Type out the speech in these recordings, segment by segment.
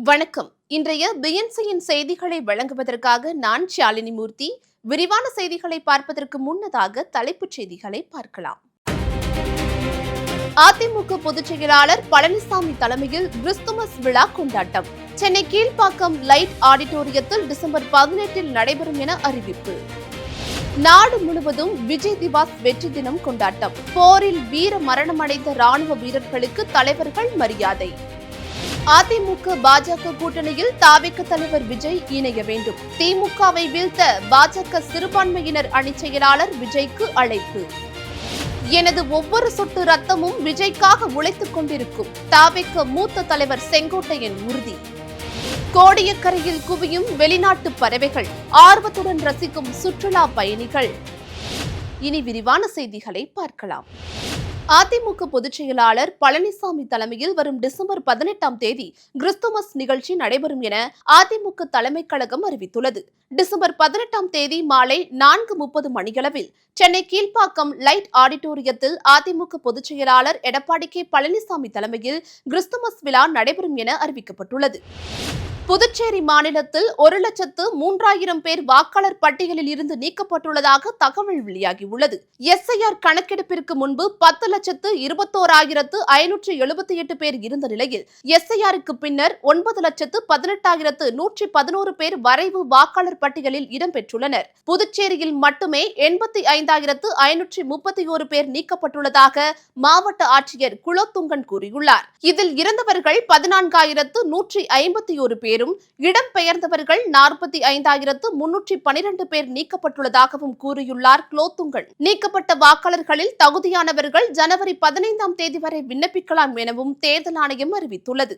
வணக்கம். இன்றைய பிஎன்சியின் செய்திகளை வழங்குவதற்காக நான் ஷாலினி மூர்த்தி. விரிவான செய்திகளை பார்ப்பதற்கு முன்னதாக தலைப்புச் செய்திகளை பார்க்கலாம். அதிமுக பொதுச் செயலாளர் பழனிசாமி தலைமையில் கிறிஸ்துமஸ் விழா கொண்டாட்டம். சென்னை கீழ்ப்பாக்கம் லைட் ஆடிட்டோரியத்தில் டிசம்பர் 18 நடைபெறும் என அறிவிப்பு. நாடு முழுவதும் விஜய் திவாஸ் வெற்றி தினம் கொண்டாட்டம். போரில் வீர மரணமடைந்த ராணுவ வீரர்களுக்கு தலைவர்கள் மரியாதை. அதிமுக பாஜக கூட்டணியில் தாவேக தலைவர் விஜய் இணைய வேண்டும். திமுகவை வீழ்த்த பாஜக சிறுபான்மையினர் அணி செயலாளர் விஜய்க்கு அழைப்பு. எனது ஒவ்வொரு சொட்டு ரத்தமும் விஜய்க்காக உழைத்துக் கொண்டிருக்கும் தாவேக மூத்த தலைவர் செங்கோட்டையன் உறுதி. கோடியக்கரையில் குவியும் வெளிநாட்டு பறவைகள், ஆர்வத்துடன் ரசிக்கும் சுற்றுலா பயணிகள். இனி விரிவான செய்திகளை பார்க்கலாம். அதிமுக பொதுச் செயலாளர் பழனிசாமி தலைமையில் வரும் டிசம்பர் 18 கிறிஸ்துமஸ் நிகழ்ச்சி நடைபெறும் என அதிமுக தலைமை கழகம் அறிவித்துள்ளது. டிசம்பர் 18 மாலை 4:30 மணியளவில் சென்னை கீழ்ப்பாக்கம் லைட் ஆடிட்டோரியத்தில் அதிமுக பொதுச் செயலாளர் எடப்பாடி கே பழனிசாமி தலைமையில் கிறிஸ்துமஸ் விழா நடைபெறும் என அறிவிக்கப்பட்டுள்ளது. புதுச்சேரி மாநிலத்தில் 1,03,000 பேர் வாக்காளர் பட்டியலில் இருந்து நீக்கப்பட்டுள்ளதாக தகவல் வெளியாகியுள்ளது. எஸ்ஐஆர் கணக்கெடுப்பிற்கு முன்பு 10,21,578 பேர் இருந்த நிலையில் எஸ்ஐஆருக்கு பின்னர் 9,18,111 பேர் வரைவு வாக்காளர் பட்டியலில் இடம்பெற்றுள்ளனர். புதுச்சேரியில் மட்டுமே 85,531 பேர் நீக்கப்பட்டுள்ளதாக மாவட்ட ஆட்சியர் குலோத்துங்கன் கூறியுள்ளார். இதில் இறந்தவர்கள் 14,151 பேர், இடம்பெயர்ந்தவர்கள் 45,312 பேர் நீக்கப்பட்டுள்ளதாகவும் கூறியுள்ளார் குலோத்துங்கன். நீக்கப்பட்ட வாக்காளர்களில் தகுதியானவர்கள் ஜனவரி 15 வரை விண்ணப்பிக்கலாம் எனவும் தேர்தல் ஆணையம் அறிவித்துள்ளது.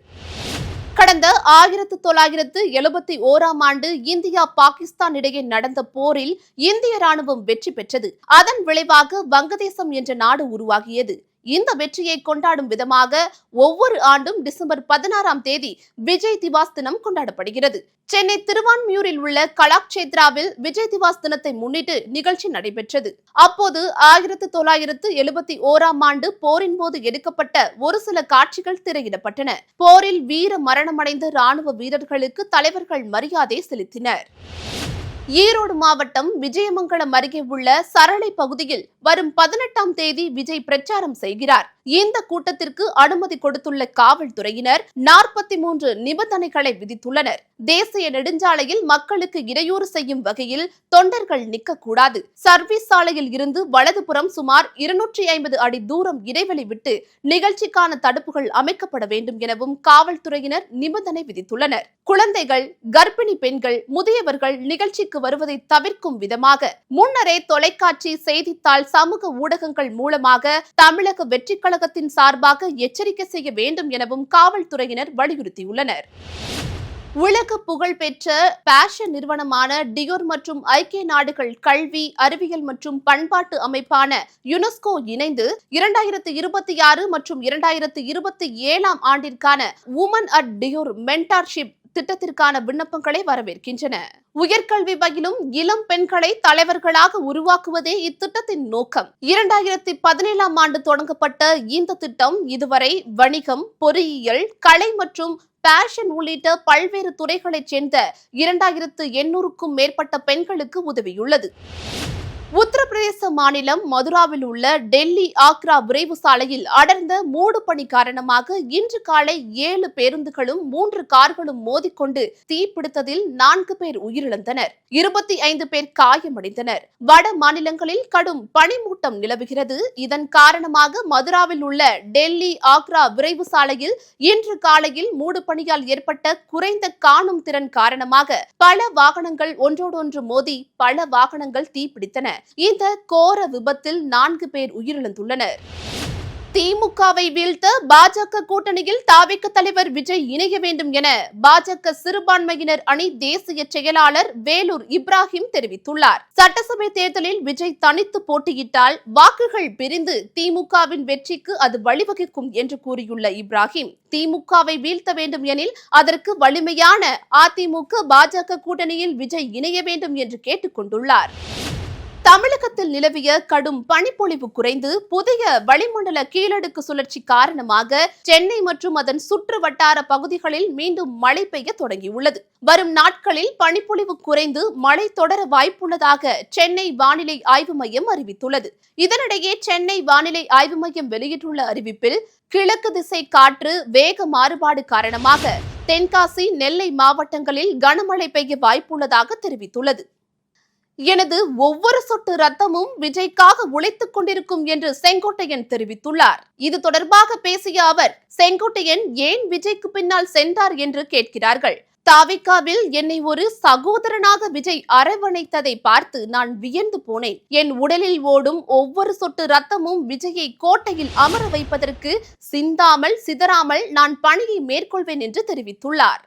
கடந்த 1971 ஆண்டு இந்தியா பாகிஸ்தான் இடையே நடந்த போரில் இந்திய ராணுவம் வெற்றி பெற்றது. அதன் விளைவாக வங்கதேசம் என்ற நாடு உருவாகியது. இந்த வெற்றியை கொண்டாடும் விதமாக ஒவ்வொரு ஆண்டும் டிசம்பர் 16 விஜய் திவாஸ் தினம் கொண்டாடப்படுகிறது. சென்னை திருவான்மியூரில் உள்ள கலாக்ஷேத்ராவில் விஜய் திவாஸ் தினத்தை முன்னிட்டு நிகழ்ச்சி நடைபெற்றது. அப்போது 1971 ஆண்டு போரின் போது எடுக்கப்பட்ட ஒரு சில காட்சிகள் திரையிடப்பட்டன. போரில் வீர மரணமடைந்த ராணுவ வீரர்களுக்கு தலைவர்கள் மரியாதை செலுத்தினர். ஈரோடு மாவட்டம் விஜயமங்கலம் அருகே உள்ள சரளை பகுதியில் வரும் 18 விஜய் பிரச்சாரம் செய்கிறார். இந்த கூட்டத்திற்கு அனுமதி கொடுத்துள்ள காவல்துறையினர் 43 நிபந்தனைகளை விதித்துள்ளனர். தேசிய நெடுஞ்சாலையில் மக்களுக்கு இடையூறு செய்யும் வகையில் தொண்டர்கள் நிற்கக்கூடாது. சர்வீஸ் சாலையில் இருந்து வலதுபுறம் சுமார் 250 அடி தூரம் இடைவெளி விட்டு நிகழ்ச்சிக்கான தடுப்புகள் அமைக்கப்பட வேண்டும் எனவும் காவல்துறையினர் நிபந்தனை விதித்துள்ளனர். குழந்தைகள், கர்ப்பிணி பெண்கள், முதியவர்கள் நிகழ்ச்சிக்கு வருவதை தவிர்க்கும் விதமாக முன்னரே தொலைக்காட்சி, செய்தித்தாள், சமூக ஊடகங்கள் மூலமாக தமிழக வெற்றி கழகத்தின் சார்பாக எச்சரிக்கை செய்ய வேண்டும் எனவும் காவல்துறையினர் வலியுறுத்தியுள்ளனர். உலக புகழ்பெற்ற பேஷன் நிறுவனமான டியோர் மற்றும் ஐக்கிய நாடுகள் கல்வி, அறிவியல் மற்றும் பண்பாட்டு அமைப்பான யுனெஸ்கோ இணைந்து 2026 மற்றும் 2027 ஆண்டிற்கான உமன் அட் டியோர் மென்டார்ஷிப் திட்டத்திற்கான விண்ணப்பங்களை வரவேற்கின்றன. உயர்கல்வி பயிலும் இளம் பெண்களை தலைவர்களாக உருவாக்குவதே இத்திட்டத்தின் நோக்கம். 2017 ஆண்டு தொடங்கப்பட்ட இந்த திட்டம் இதுவரை வணிகம், பொறியியல், கலை மற்றும் பேஷன் உள்ளிட்ட பல்வேறு துறைகளைச் சேர்ந்த 2800க்கும் மேற்பட்ட பெண்களுக்கு உதவியுள்ளது. உத்தரப்பிரதேச மாநிலம் மதுராவில் உள்ள டெல்லி ஆக்ரா விரைவு சாலையில் அடர்ந்த மூடு பனி காரணமாக இன்று காலை 7 பேருந்துகளும் 3 கார்களும் மோதிக்கொண்டு தீப்பிடித்ததில் 4 பேர் உயிரிழந்தனர். 25 பேர் காயமடைந்தனர். வட மாநிலங்களில் கடும் பனிமூட்டம் நிலவுகிறது. இதன் காரணமாக மதுராவில் உள்ள டெல்லி ஆக்ரா விரைவு சாலையில் இன்று காலையில் மூடு பனியால் ஏற்பட்ட குறைந்த காணும் திறன் காரணமாக பல வாகனங்கள் ஒன்றோடொன்று மோதி பல வாகனங்கள் தீப்பிடித்தன. இந்த கோர விபத்தில் 4 பேர் உயிரிழந்துள்ளனர். திமுகவை வீழ்த்த பாஜக கூட்டணியில் தாவேக தலைவர் விஜய் இணைய வேண்டும் என பாஜக சிறுபான்மையினர் அணி தேசிய செயலாளர் வேலூர் இப்ராஹிம் தெரிவித்துள்ளார். சட்டசபை தேர்தலில் விஜய் தனித்து போட்டியிட்டால் வாக்குகள் பிரிந்து திமுகவின் வெற்றிக்கு அது வழிவகுக்கும் என்று கூறியுள்ள இப்ராஹிம், திமுகவை வீழ்த்த வேண்டும் எனில் அதற்கு வலிமையான அதிமுக பாஜக கூட்டணியில் விஜய் இணைய வேண்டும் என்று கேட்டுக் கொண்டுள்ளார். தமிழகத்தில் நிலவிய கடும் பனிப்பொழிவு குறைந்து புதிய வளிமண்டல கீழடுக்கு சுழற்சி காரணமாக சென்னை மற்றும் அதன் சுற்று வட்டார பகுதிகளில் மீண்டும் மழை பெய்ய தொடங்கியுள்ளது. வரும் நாட்களில் பனிப்பொழிவு குறைந்து மழை தொடர வாய்ப்புள்ளதாக சென்னை வானிலை ஆய்வு மையம் அறிவித்துள்ளது. இதனிடையே சென்னை வானிலை ஆய்வு மையம் வெளியிட்டுள்ள அறிவிப்பில் கிழக்கு திசை காற்று வேக மாறுபாடு காரணமாக தென்காசி, நெல்லை மாவட்டங்களில் கனமழை பெய்ய வாய்ப்புள்ளதாக தெரிவித்துள்ளது. எனது ஒவ்வொரு சொட்டு ரத்தமும் விஜய்க்காக உழைத்துக் கொண்டிருக்கும் என்று செங்கோட்டையன் தெரிவித்துள்ளார். இது தொடர்பாக பேசிய அவர், செங்கோட்டையன் ஏன் விஜய்க்கு பின்னால் சென்றார் என்று கேட்கிறார்கள். தாவிகாவில் என்னை ஒரு சகோதரனாக விஜய் அரவணைத்ததை பார்த்து நான் வியந்து போனேன். என் உடலில் ஓடும் ஒவ்வொரு சொட்டு ரத்தமும் விஜயை கோட்டையில் அமர வைப்பதற்கு சிந்தாமல் சிதறாமல் நான் பணியை மேற்கொள்வேன் என்று தெரிவித்துள்ளார்.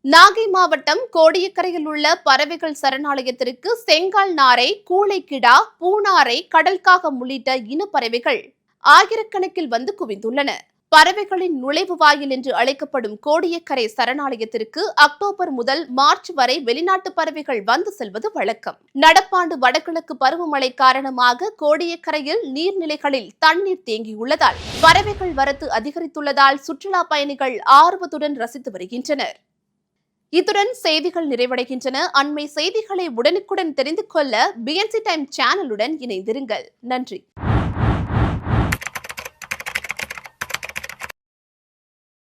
நாகை மாவட்டம் கோடியக்கரையில் உள்ள பறவைகள் சரணாலயத்திற்கு செங்கால் நாரை, கூளைக்கிடா, பூனாரை, கடல்காகம் உள்ளிட்ட இனப்பறவைகள் ஆயிரக்கணக்கில் வந்து குவிந்துள்ளன. பறவைகளின் நுழைவு வாயில் என்று அழைக்கப்படும் கோடியக்கரை சரணாலயத்திற்கு அக்டோபர் முதல் மார்ச் வரை வெளிநாட்டு பறவைகள் வந்து செல்வது வழக்கம். நடப்பாண்டு வடகிழக்கு பருவமழை காரணமாக கோடியக்கரையில் நீர்நிலைகளில் தண்ணீர் தேங்கியுள்ளதால் பறவைகள் வரத்து அதிகரித்துள்ளதால் சுற்றுலா பயணிகள் ஆர்வத்துடன் ரசித்து வருகின்றனர். இத்துடன் செய்திகள் நிறைவடைகின்றன. அண்மை செய்திகளை உடனுக்குடன் தெரிந்து கொள்ள BNC டைம் சேனலுடன் இணைந்திருங்கள். நன்றி.